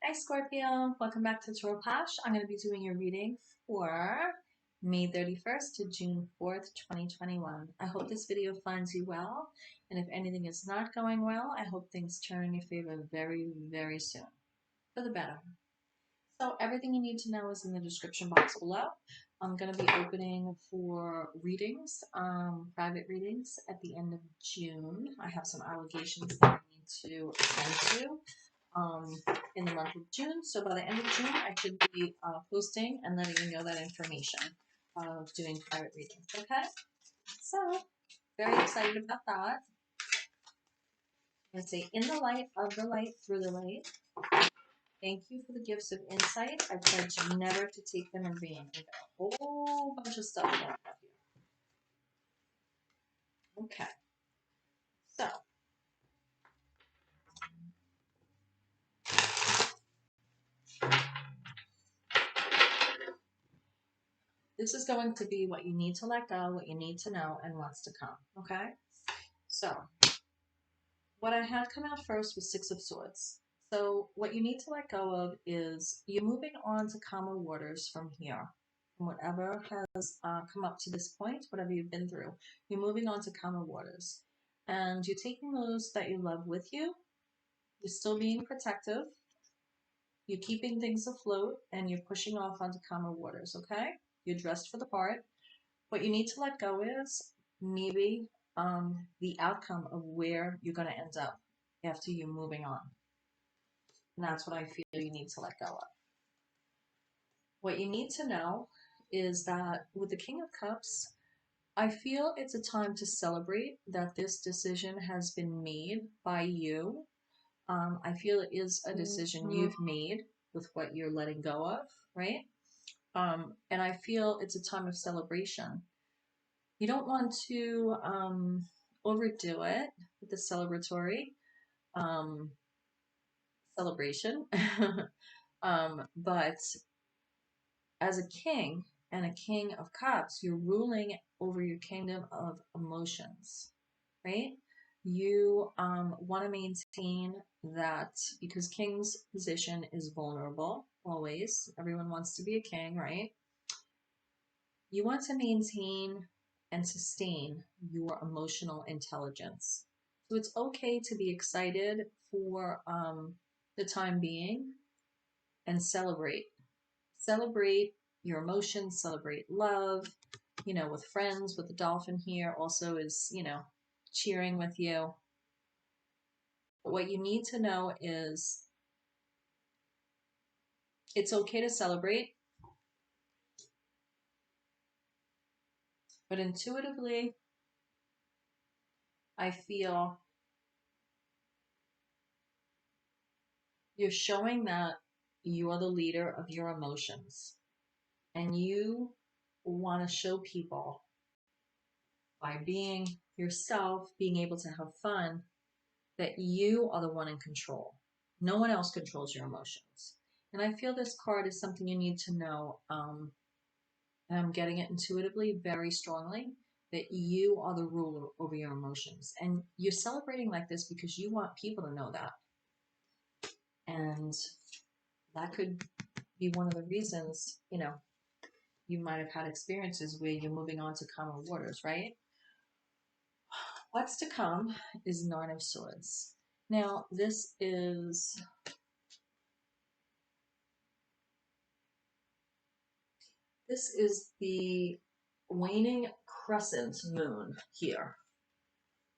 Hi Scorpio, welcome back to TAROTPOSH. I'm going to be doing your reading for May 31st to June 4th, 2021. I hope this video finds you well, and if anything is not going well, I hope things turn in your favor very, very soon, for the better. So everything you need to know is in the description box below. I'm going to be opening for readings, private readings at the end of June. I have some obligations that I need to attend to in the month of June. So by the end of June, I should be posting and letting you know that information of doing private readings. Okay? So, very excited about that. I'm going to say, in the light, of the light, through the light. Thank you for the gifts of insight. I pledge never to take them in vain. I've got a whole bunch of stuff going on here. Okay. So, this is going to be what you need to let go, what you need to know, and what's to come. Okay? So, what I had come out first was Six of Swords. So what you need to let go of is you're moving on to calmer waters from here. From whatever has come up to this point, whatever you've been through, you're moving on to calmer waters. And you're taking those that you love with you. You're still being protective. You're keeping things afloat and you're pushing off onto calmer waters, okay? You're dressed for the part. What you need to let go is maybe the outcome of where you're going to end up after you're moving on. And that's what I feel you need to let go of. What you need to know is that with the King of Cups, I feel it's a time to celebrate that this decision has been made by you. I feel it is a decision you've made with what you're letting go of, right? And I feel it's a time of celebration. You don't want to overdo it with the celebratory celebration. But as a king and a king of cups, you're ruling over your kingdom of emotions, right? You want to maintain that because king's position is vulnerable always. Everyone wants to be a king, right? You want to maintain and sustain your emotional intelligence. So it's okay to be excited for the time being and celebrate. Celebrate your emotions, celebrate love, you know, with friends, with the dolphin here also is, you know, cheering with you. But what you need to know is it's okay to celebrate, but intuitively, I feel you're showing that you are the leader of your emotions and you want to show people by being yourself, being able to have fun, that you are the one in control. No one else controls your emotions. And I feel this card is something you need to know. And I'm getting it intuitively, very strongly, that you are the ruler over your emotions. And you're celebrating like this because you want people to know that. And that could be one of the reasons, you know, you might have had experiences where you're moving on to calmer waters, right? What's to come is Nine of Swords. Now, this is the waning crescent moon here.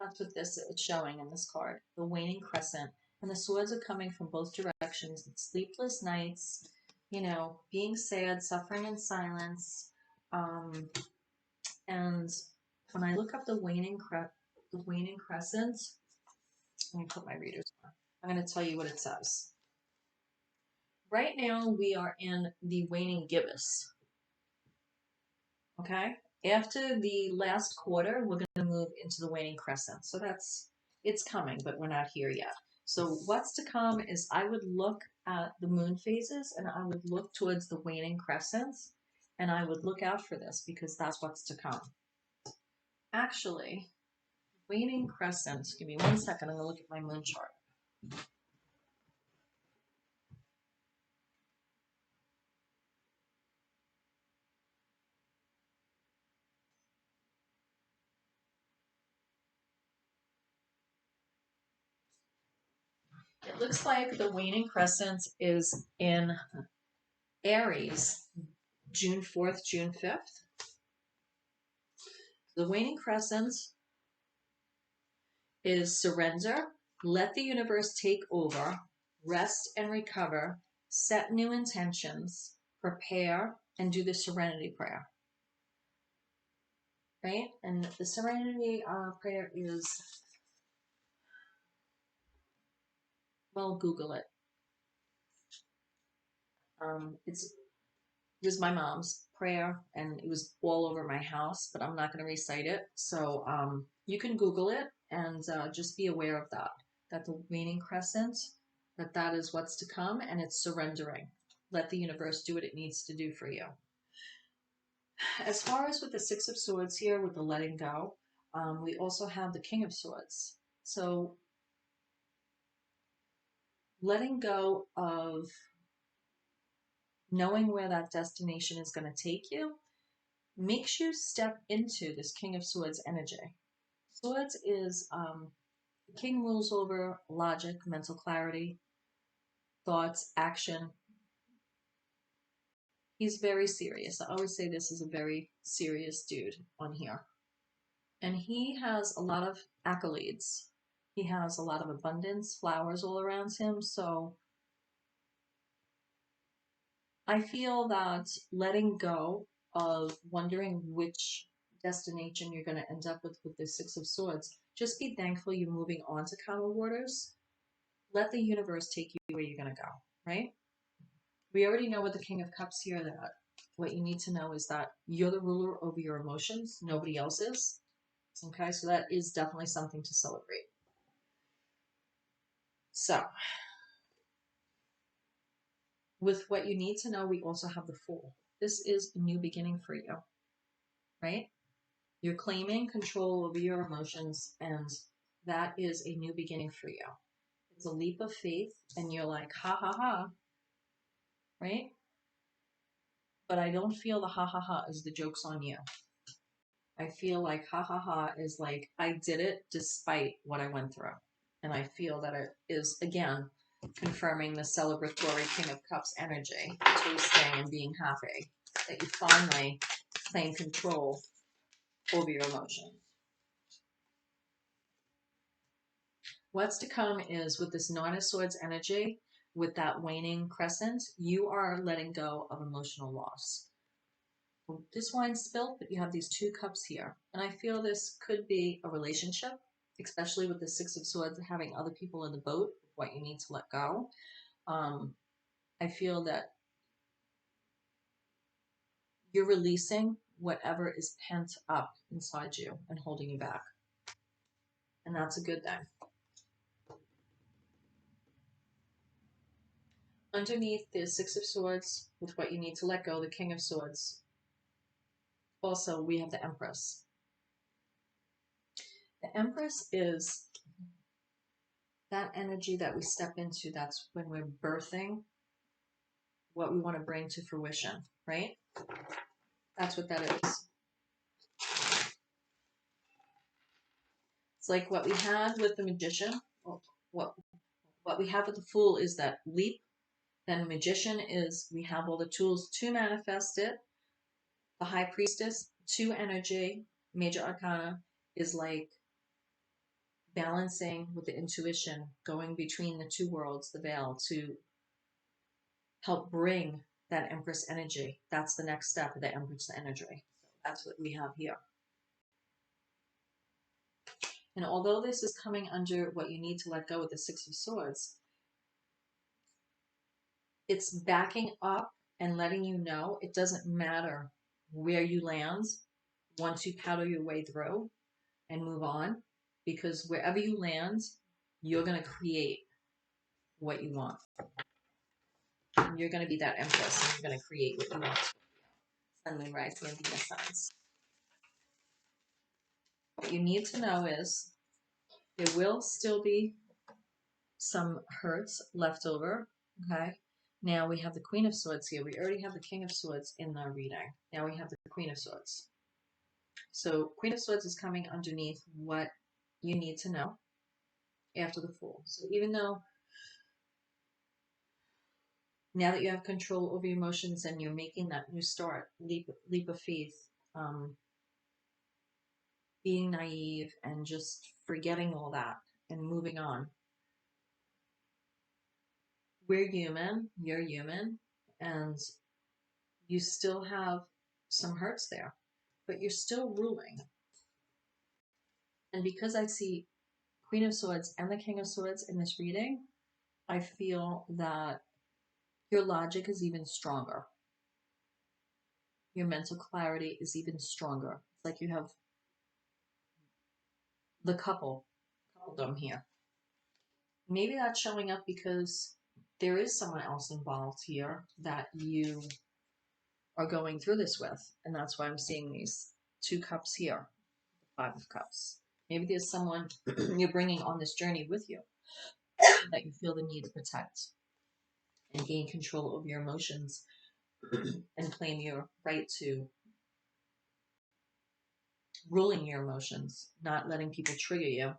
That's what this is showing in this card, the waning crescent. And the swords are coming from both directions. It's sleepless nights, you know, being sad, suffering in silence. And when I look up the waning crescent, let me put my readers on. I'm going to tell you what it says. Right now, we are in the waning gibbous. Okay? After the last quarter, we're going to move into the waning crescent. So it's coming, but we're not here yet. So what's to come is I would look at the moon phases and I would look towards the waning crescents and I would look out for this because that's what's to come. Actually, waning crescent, give me 1 second, I'm going to look at my moon chart. looks like the waning crescent is in Aries, June 4th, June 5th. The waning crescent is surrender, let the universe take over, rest and recover, set new intentions, prepare, and do the serenity prayer. Right? And the serenity prayer is, well, Google it. It was my mom's prayer, and it was all over my house, but I'm not going to recite it. So you can Google it, and just be aware of that the waning crescent, that is what's to come, and it's surrendering. Let the universe do what it needs to do for you. As far as with the Six of Swords here, with the letting go, we also have the King of Swords. So letting go of knowing where that destination is going to take you makes you step into this King of Swords energy. Swords is, the king rules over logic, mental clarity, thoughts, action. He's very serious. I always say this is a very serious dude on here. And he has a lot of accolades. He has a lot of abundance, flowers all around him. So I feel that letting go of wondering which destination you're going to end up with the Six of Swords, just be thankful you're moving on to calmer waters. Let the universe take you where you're going to go, right? We already know with the King of Cups here that what you need to know is that you're the ruler over your emotions. Nobody else is. Okay, so that is definitely something to celebrate. So, with what you need to know, we also have the Fool. This is a new beginning for you, right? You're claiming control over your emotions, and that is a new beginning for you. It's a leap of faith, and you're like, ha ha ha, right? But I don't feel the ha ha ha as the joke's on you. I feel like ha ha ha is like, I did it despite what I went through. And I feel that it is, again, confirming the celebratory King of Cups energy, toasting and being happy, that you finally claim control over your emotions. What's to come is with this Nine of Swords energy, with that waning crescent, you are letting go of emotional loss. This wine spilled, but you have these two cups here. And I feel this could be a relationship, especially with the Six of Swords, having other people in the boat, what you need to let go. I feel that you're releasing whatever is pent up inside you and holding you back. And that's a good thing. Underneath the Six of Swords, with what you need to let go, the King of Swords. Also, we have the Empress. The Empress is that energy that we step into. That's when we're birthing what we want to bring to fruition, right? That's what that is. It's like what we had with the Magician. What we have with the Fool is that leap. Then Magician is we have all the tools to manifest it. The High Priestess, 2 energy, Major Arcana, is like balancing with the intuition, going between the two worlds, the veil, to help bring that Empress energy. That's the next step of the Empress energy. That's what we have here. And although this is coming under what you need to let go with the Six of Swords, it's backing up and letting you know it doesn't matter where you land once you paddle your way through and move on, because wherever you land, you're going to create what you want. You're going to be that Empress, and you're going to create what you want. Sun, Moon, Rising, and Venus signs. What you need to know is there will still be some hurts left over, okay? Now we have the Queen of Swords here. We already have the King of Swords in the reading. Now we have the Queen of Swords. So Queen of Swords is coming underneath what you need to know after the Fool. So even though Now that you have control over your emotions and you're making that new start, leap of faith, being naive and just forgetting all that and moving on. We're human, you're human, and you still have some hurts there, but you're still ruling. And because I see Queen of Swords and the King of Swords in this reading, I feel that your logic is even stronger. Your mental clarity is even stronger. It's like you have the coupledom here. Maybe that's showing up because there is someone else involved here that you are going through this with. And that's why I'm seeing these 2 cups here, the 5 of cups. Maybe there's someone you're bringing on this journey with you that you feel the need to protect and gain control over your emotions and claim your right to ruling your emotions, not letting people trigger you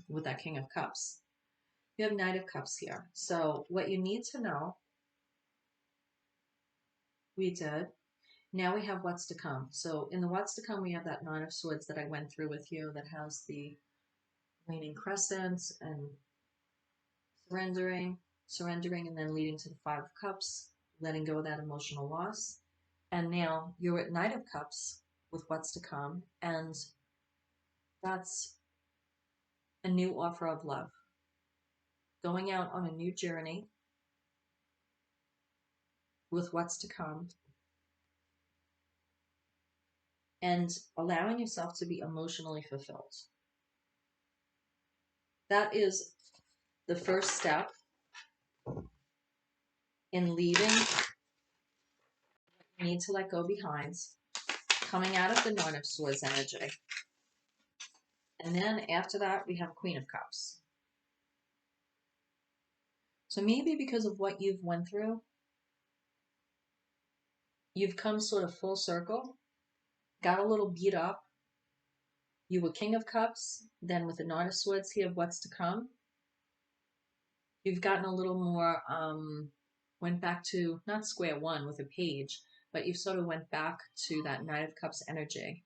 with that King of Cups. You have Knight of Cups here. So what you need to know, we did. Now we have what's to come. So in the what's to come, we have that 9 of Swords that I went through with you that has the waning crescent and surrendering, and then leading to the 5 of Cups, letting go of that emotional loss. And now you're at Knight of Cups with what's to come, and that's a new offer of love. Going out on a new journey with what's to come, and allowing yourself to be emotionally fulfilled. That is the first step in leaving what you need to let go behind, coming out of the 9 of Swords energy. And then after that, we have Queen of Cups. So maybe because of what you've went through, you've come sort of full circle, got a little beat up. You were King of Cups, then with the 9 of Swords here, what's to come. You've gotten a little more, went back to, not square one with a page, but you sort of went back to that Knight of Cups energy,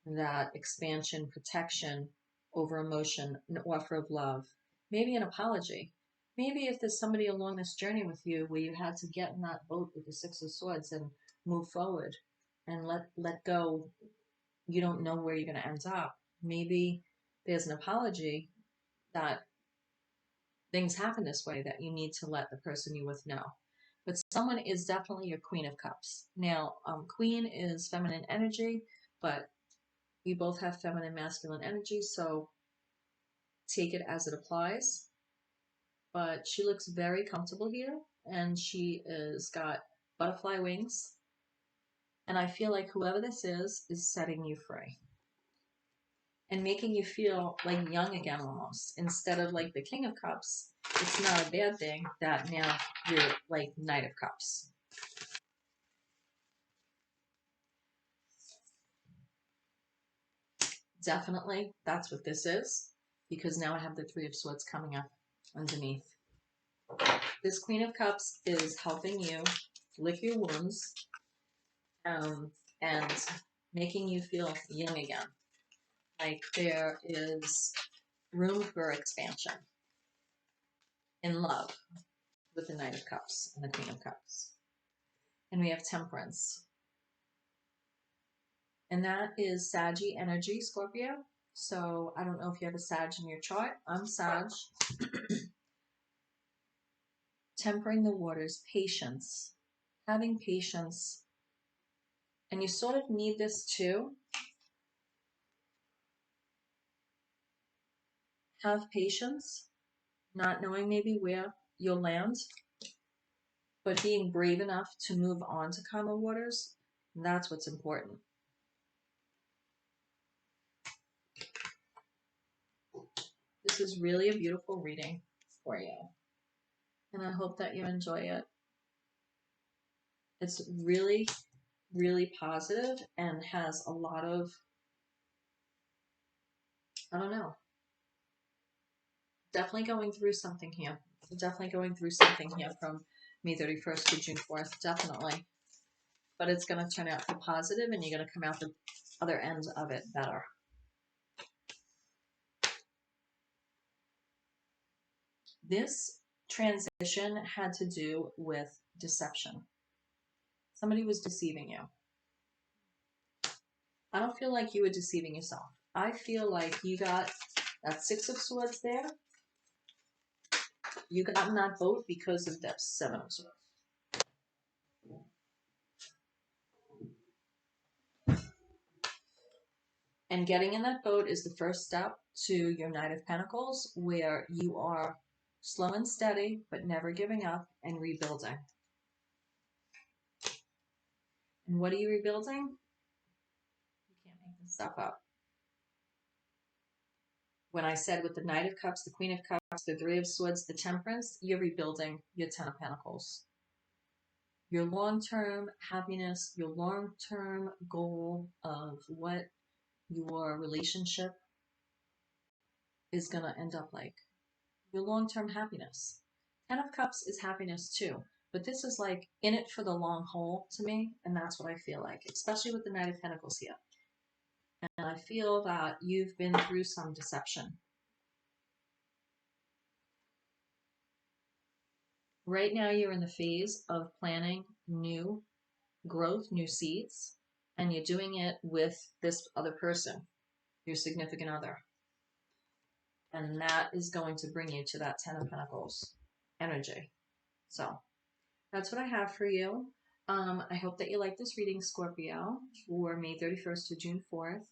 that expansion, protection over emotion, an offer of love, maybe an apology. Maybe if there's somebody along this journey with you where you had to get in that boat with the 6 of Swords and move forward and let go, you don't know where you're going to end up. Maybe there's an apology that things happen this way that you need to let the person you're with know. But someone is definitely your Queen of Cups. Now, Queen is feminine energy, but we both have feminine, masculine energy, so take it as it applies. But she looks very comfortable here, and she is got butterfly wings. And I feel like whoever this is setting you free and making you feel like young again almost. Instead of like the King of Cups, it's not a bad thing that now you're like Knight of Cups. Definitely, that's what this is, because now I have the 3 of Swords coming up underneath. This Queen of Cups is helping you lick your wounds and making you feel young again. Like there is room for expansion in love with the Knight of Cups and the Queen of Cups. And we have Temperance. And that is Saggy energy, Scorpio. So I don't know if you have a Sag in your chart. I'm Sag. Tempering the waters, patience, having patience. And you sort of need this too. Have patience, not knowing maybe where you'll land, but being brave enough to move on to calmer waters. That's what's important. This is really a beautiful reading for you. And I hope that you enjoy it. It's really, really positive and has a lot of, I don't know, definitely going through something here. So definitely going through something here from May 31st to June 4th, definitely. But it's going to turn out for positive, and you're going to come out the other end of it better. This transition had to do with deception. Somebody was deceiving you. I don't feel like you were deceiving yourself. I feel like you got that Six of Swords there. You got in that boat because of that Seven of Swords. And getting in that boat is the first step to your Knight of Pentacles, where you are slow and steady, but never giving up and rebuilding. And what are you rebuilding? You can't make this stuff up. When I said with the Knight of Cups, the Queen of Cups, the Three of Swords, the Temperance, you're rebuilding your Ten of Pentacles. Your long-term happiness, your long-term goal of what your relationship is going to end up like. Your long-term happiness. Ten of Cups is happiness too, but this is like in it for the long haul to me, and that's what I feel like, especially with the Knight of Pentacles here. And I feel that you've been through some deception. Right now you're in the phase of planting new growth, new seeds, and you're doing it with this other person, your significant other. And that is going to bring you to that Ten of Pentacles energy. So that's what I have for you. I hope that you like this reading, Scorpio, for May 31st to June 4th.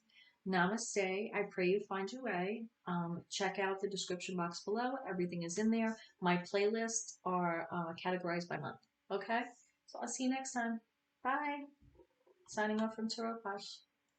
Namaste. I pray you find your way. Check out the description box below. Everything is in there. My playlists are categorized by month. Okay? So I'll see you next time. Bye. Signing off from TAROTPOSH.